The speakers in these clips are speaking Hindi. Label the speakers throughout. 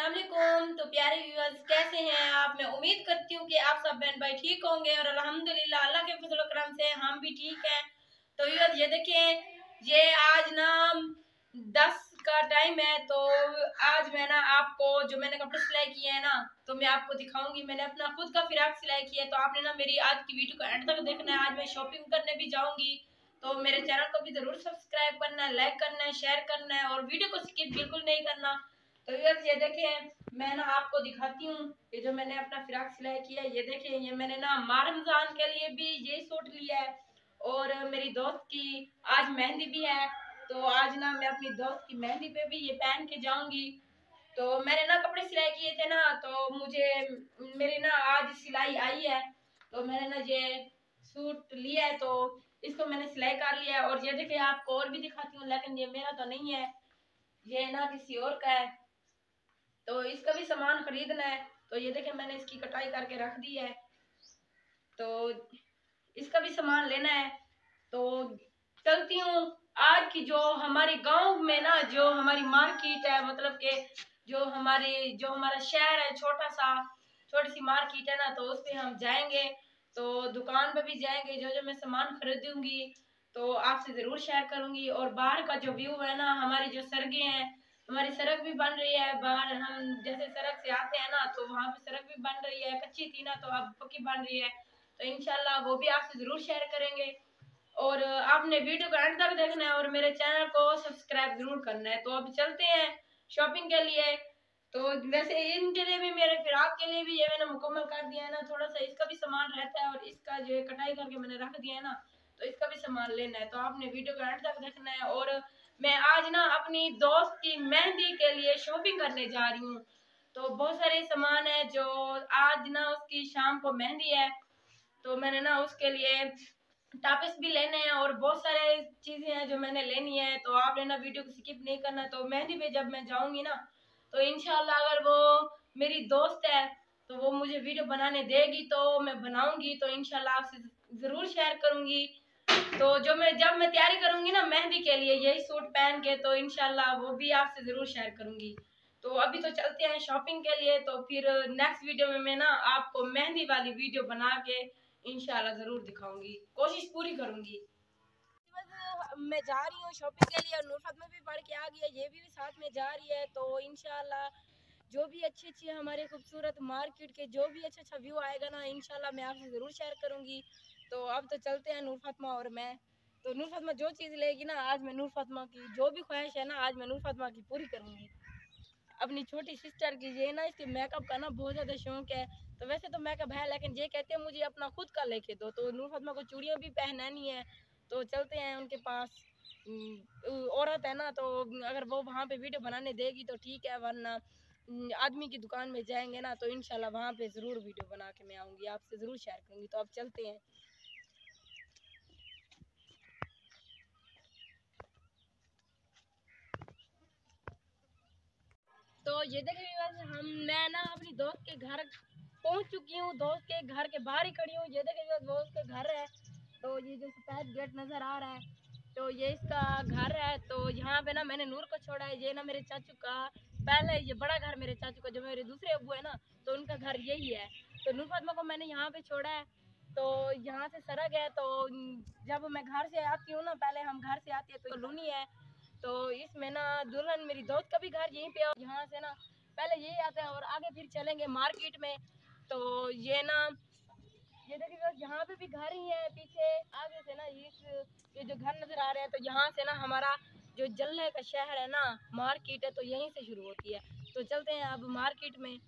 Speaker 1: अस्सलाम वालेकुम। तो प्यारे व्यूअर्स, कैसे हैं आप? मैं उम्मीद करती हूँ कि आप सब बहन भाई ठीक होंगे और अल्हम्दुलिल्लाह अल्लाह के फजल और करम से हम भी ठीक हैं। तो व्यूअर्स, ये देखें, ये आज ना 10 का टाइम है। तो आज मैं ना आपको जो मैंने कपड़े सिलाई किए हैं ना, तो मैं आपको दिखाऊंगी। मैंने अपना खुद का फिराक सिलाई किया है। तो आपने ना मेरी आज की वीडियो को एंड तक देखना है। आज मैं शॉपिंग करने भी जाऊंगी, तो मेरे चैनल को भी जरूर सब्सक्राइब करना है, लाइक करना है, शेयर करना है और वीडियो को स्किप बिल्कुल नहीं करना। तो ये देखें, मैं ना आपको दिखाती हूँ ये जो मैंने अपना फिराक सिलाई किया है। ये देखें, ये मैंने ना माह रमजान के लिए भी यही सूट लिया है और मेरी दोस्त की आज मेहंदी भी है। तो आज ना मैं अपनी दोस्त की मेहंदी पे भी ये पहन के जाऊंगी। तो मैंने ना कपड़े सिलाई किए थे ना, तो मुझे मेरी ना आज सिलाई आई है। तो मैंने ना ये सूट लिया है, तो इसको मैंने सिलाई कर लिया है। और ये देखिए, आपको और भी दिखाती हूँ, लेकिन ये मेरा तो नहीं है, ये ना किसी और का है। तो इसका भी सामान खरीदना है। तो ये देखिए, मैंने इसकी कटाई करके रख दी है। तो इसका भी सामान लेना है। तो चलती हूँ। आज की जो हमारी गांव में ना जो हमारी मार्केट है, मतलब के जो हमारा शहर है, छोटी सी मार्केट है ना, तो उस पे हम जाएंगे। तो दुकान पे भी जाएंगे, जो जो मैं सामान खरीदूंगी तो आपसे जरूर शेयर करूंगी। और बाहर का जो व्यू है ना, हमारी जो सड़कें हैं, हमारी सड़क भी बन रही है। बाहर हम जैसे सड़क से आते हैं ना, तो वहां पे सड़क भी बन रही है। कच्ची थी ना, तो अब पक्की बन रही है। तो इंशाल्लाह वो भी आपसे जरूर शेयर करेंगे। और आपने वीडियो को एंड तक देखना है और मेरे चैनल को सब्सक्राइब जरूर करना है। तो अब चलते हैं शॉपिंग के लिए। तो वैसे इनके लिए भी, मेरे फिराक के लिए भी ये मैंने मुकम्मल कर दिया है ना। थोड़ा सा इसका भी सामान रहता है और इसका जो कटाई करके मैंने रख दिया है ना, तो इसका भी सामान लेना है। तो आपने वीडियो को एंड तक देखना है। और मैं आज ना अपनी दोस्त की मेहंदी के लिए शॉपिंग करने जा रही हूँ। तो बहुत सारे सामान है, जो आज ना उसकी शाम को मेहंदी है, तो मैंने ना उसके लिए टापिस भी लेने हैं और बहुत सारे चीजें हैं जो मैंने लेनी है। तो आपने ना वीडियो को स्किप नहीं करना। तो मेहंदी पे जब मैं जाऊंगी ना, तो इंशाल्लाह अगर वो मेरी दोस्त है तो वो मुझे वीडियो बनाने देगी, तो मैं बनाऊंगी। तो इंशाल्लाह आपसे जरूर शेयर करूंगी। तो जब मैं तैयारी करूंगी ना मेहंदी के लिए यही सूट पहन के, तो इंशाल्लाह वो भी आपसे जरूर शेयर करूंगी। तो अभी तो चलते हैं शॉपिंग के लिए। तो फिर नेक्स्ट वीडियो में मैं ना आपको मेहंदी वाली वीडियो बना के इंशाल्लाह जरूर दिखाऊंगी, कोशिश पूरी करूंगी। बस मैं जा रही हूँ शॉपिंग के लिए और नूरफत में भी पढ़ के आ गई है, ये भी साथ में जा रही है। तो इंशाल्लाह जो भी अच्छी अच्छी हमारे खूबसूरत मार्केट के जो भी अच्छा अच्छा व्यू आएगा ना, इंशाल्लाह मैं आपसे ज़रूर शेयर करूँगी। तो अब तो चलते हैं नूर फातिमा और मैं। तो नूर फातिमा जो चीज़ लेगी ना, आज मैं नूर फातिमा की जो भी ख्वाहिश है ना, आज मैं नूर फातिमा की पूरी करूँगी। अपनी छोटी सिस्टर की, ये ना इसके मेकअप का ना बहुत ज़्यादा शौक है। तो वैसे तो मेकअप है, लेकिन ये कहते हैं मुझे अपना खुद का लेके दो। तो नूर फातिमा को चूड़ियाँ भी पहनानी है। तो चलते हैं उनके पास। औरत है ना, तो अगर वो वहाँ पे वीडियो बनाने देगी तो ठीक है, वरना आदमी की दुकान में जाएंगे ना, तो इंशाल्लाह वहाँ पे ज़रूर वीडियो बना के मैं आऊँगी, आपसे ज़रूर शेयर करूँगी। तो अब चलते हैं। तो ये देखिए, मैं ना अपनी दोस्त के घर पहुंच चुकी हूँ। दोस्त के घर के बाहर ही खड़ी हूँ। ये देखिए, दोस्त के घर है। तो ये जो सफेद गेट नजर आ रहा है, तो ये इसका घर है। तो यहाँ पे ना मैंने नूर को छोड़ा है। ये ना मेरे चाचू का, पहले ये बड़ा घर मेरे चाचू का, जो मेरे दूसरे अब्बू है ना, तो उनका घर यही है। तो नूर फातिमा को मैंने यहाँ पे छोड़ा है। तो यहाँ से सड़क है। तो जब मैं घर से आती हूँ ना, पहले हम घर से आते हैं तो लूनी है। तो इसमें ना दुल्हन मेरी दोस्त का भी घर यहीं पे है। यहाँ से ना पहले यही आता है और आगे फिर चलेंगे मार्केट में। तो ये ना, ये देखिए, यहाँ पे भी घर ही है पीछे। आगे से ना ये जो घर नजर आ रहे हैं, तो यहाँ से ना हमारा जो जल्ले का शहर है ना, मार्केट है, तो यहीं से शुरू होती है। तो चलते हैं अब मार्केट में।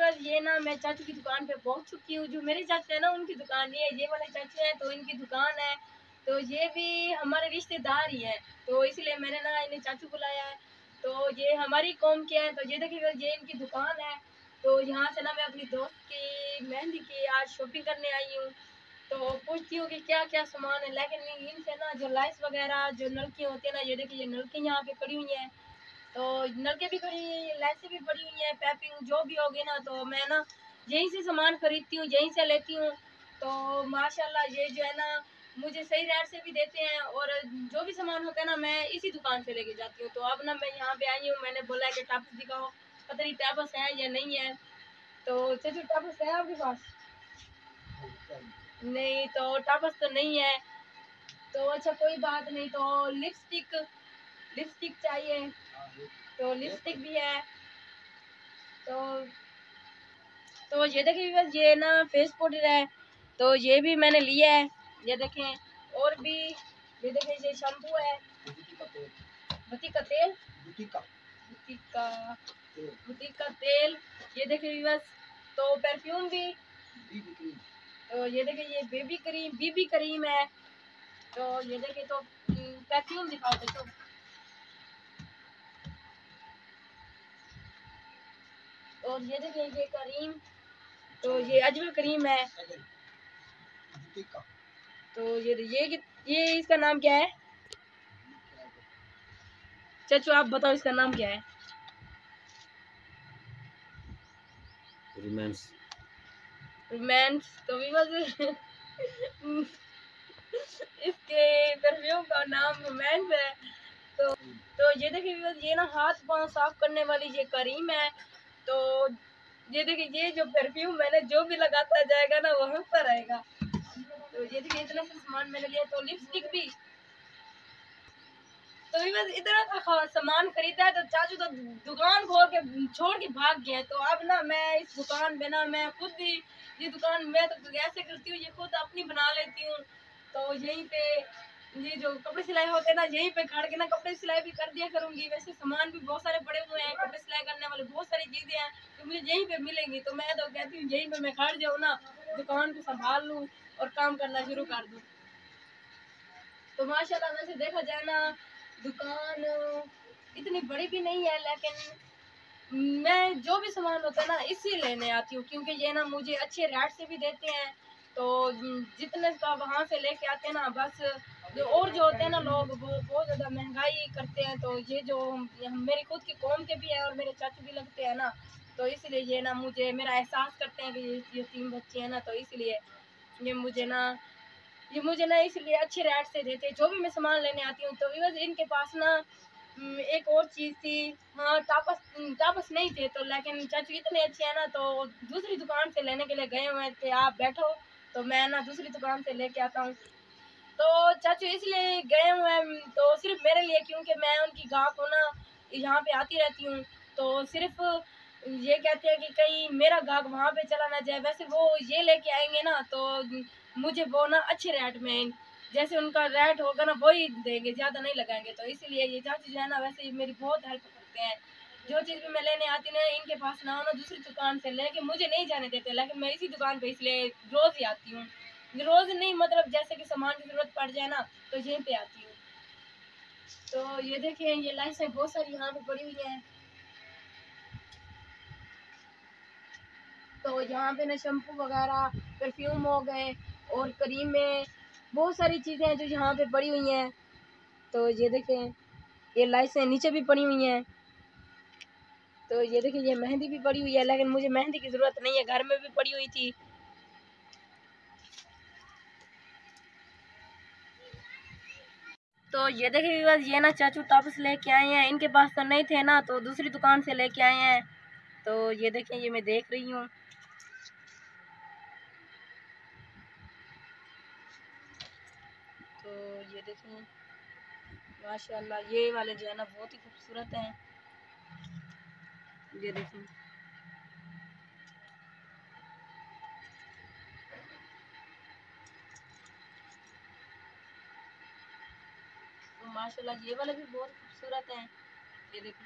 Speaker 1: व्यूअर्स ये ना मैं चाचू की दुकान पे पहुंच चुकी हूँ। जो मेरे चाचा है ना उनकी दुकान नहीं है, ये वाले चाचे हैं तो इनकी दुकान है। तो ये भी हमारे रिश्तेदार ही है, तो इसलिए मैंने ना इन्हें चाचू बुलाया है। तो ये हमारी कौम के हैं। तो ये देखिए ये इनकी दुकान है। तो यहाँ से ना मैं अपनी दोस्त की मेहंदी की आज शॉपिंग करने आई हूँ। तो पूछती हूँ कि क्या क्या सामान है, लेकिन इनसे ना जो लाइट्स वगैरह जो नलकी होती है ना, ये देखिए ये नलकी यहाँ पे पड़ी हुई हैं। तो नलके भी पड़ी हुई है, लाइटें भी पड़ी हुई हैं, पैपिंग जो भी होगी ना तो मैं ना यहीं से सामान खरीदती हूँ, यहीं से लेती हूँ। तो माशाल्लाह ये जो है ना मुझे सही रेट से भी देते हैं, और जो भी सामान होता है ना मैं इसी दुकान से लेके जाती हूँ। तो अब ना मैं यहाँ पे आई हूँ, मैंने बोला है कि टापस दिखाओ, पता नहीं टापस है या नहीं है। तो चाचू टापस है आपके पास? नहीं, तो टापस तो नहीं है। तो अच्छा कोई बात नहीं। तो लिपस्टिक लिपस्टिक चाहिए, तो लिपस्टिक भी है। तो ये देखिए बस ये ना फेस पाउडर है, तो ये भी मैंने लिया है। ये देखें, और भी ये देखें ये शैम्पू है, बुटी का तेल, बुटी का तेल। ये देखिए बस, तो परफ्यूम भी। तो ये देखिए ये बीबी क्रीम है। तो ये देखिए, तो परफ्यूम दिखाओ देखो। और ये देखिए ये क्रीम, तो ये अजवा क्रीम है। तो ये इसका नाम क्या है चाचू, आप बताओ इसका नाम क्या है? रोमांस। तो भी बस इसके परफ्यूम का नाम रोमांस है। तो ये देखिए बस ये ना हाथ पाँव साफ करने वाली ये क्रीम है। तो ये देखिए ये जो परफ्यूम मैंने जो भी लगाता जाएगा ना वो हंसता रहेगा। तो ये देखिए इतना सा सामान मैंने लिया। तो लिपस्टिक भी, तो बस इतना सामान खरीदा है। तो चाचू तो दुकान खोल के छोड़ के भाग गया। तो अब ना मैं इस दुकान पे ना मैं खुद ही ये दुकान मैं तो ऐसे करती हूँ, ये खुद अपनी बना लेती हूँ। तो यहीं पे ये जो कपड़े सिलाई होते हैं ना, यहीं पे खड़ के ना कपड़े सिलाई भी कर दिया करूंगी। वैसे सामान भी बहुत सारे पड़े हुए हैं, कपड़े सिलाई करने वाले बहुत सारी चीजें हैं तो मुझे यहीं पे मिलेंगी। तो मैं तो कहती हूँ यहीं पे मैं खड़ जाऊँ ना, दुकान को संभाल लूँ और काम करना शुरू कर दूँ। तो माशाल्लाह वैसे देखा जाए ना दुकान इतनी बड़ी भी नहीं है, लेकिन मैं जो भी सामान होता है ना इसी लेने आती हूँ, क्योंकि ये ना मुझे अच्छे रेट से भी देते हैं। तो जितने का वहाँ से लेके आते हैं ना, बस जो होते हैं ना लोग वो बहुत ज़्यादा महंगाई करते हैं। तो ये जो मेरी खुद की कौम के भी है और मेरे चाचू भी लगते हैं ना, तो इसलिए ये ना मुझे मेरा एहसास करते हैं कि ये 3 बच्चे हैं ना, तो इसलिए ये मुझे ना इसलिए अच्छे रेट से देते हैं जो भी मैं सामान लेने आती हूँ। तो बस इनके पास ना एक और चीज़ थी। हाँ, टापस नहीं थे, तो लेकिन चाचू इतने अच्छे हैं ना, तो दूसरी दुकान से लेने के लिए गए हुए थे। आप बैठो, तो मैं ना दूसरी दुकान से लेके आता हूँ। तो चाचू इसलिए गए हुए हैं तो सिर्फ मेरे लिए, क्योंकि मैं उनकी गाहक हूँ ना, यहाँ पे आती रहती हूँ। तो सिर्फ ये कहते हैं कि कहीं मेरा गाहक वहाँ पे चला ना जाए। वैसे वो ये लेके आएंगे ना तो मुझे वो ना अच्छे रेट में, जैसे उनका रेट होगा ना वही देंगे, ज़्यादा नहीं लगाएंगे। तो इसलिए ये चाचू जो है ना वैसे मेरी बहुत हेल्प करते हैं। जो चीज़ भी मैं लेने आती ना इनके पास ना हो ना दूसरी दुकान से लेके मुझे नहीं जाने देते, लेकिन मैं इसी दुकान पे इसलिए रोज़ ही आती हूँ। रोज़ नहीं, मतलब जैसे कि सामान की ज़रूरत पड़ जाए ना तो यहीं पे आती हूँ। तो ये देखिए ये लाइसें बहुत सारी यहाँ पे पड़ी हुई हैं। तो यहाँ पे ना शैम्पू वगैरह, परफ्यूम हो गए और क्रीमें, बहुत सारी चीज़ें हैं जो यहाँ पे पड़ी हुई हैं। तो ये देखें ये लाइसें नीचे भी पड़ी हुई हैं। तो ये देखिए ये मेहंदी भी पड़ी हुई है, लेकिन मुझे मेहंदी की ज़रूरत नहीं है, घर में भी पड़ी हुई थी। तो ये देखिए बस ये ना चाचू टापस लेके आए हैं, इनके पास तो नहीं थे ना तो दूसरी दुकान से लेके आए हैं। तो ये देखें ये मैं देख रही हूँ। तो ये देखें माशाल्लाह ये वाले जो है ना बहुत ही खूबसूरत हैं। ये देखें तो माशाल्लाह ये वाले भी बहुत खूबसूरत हैं। ये देखें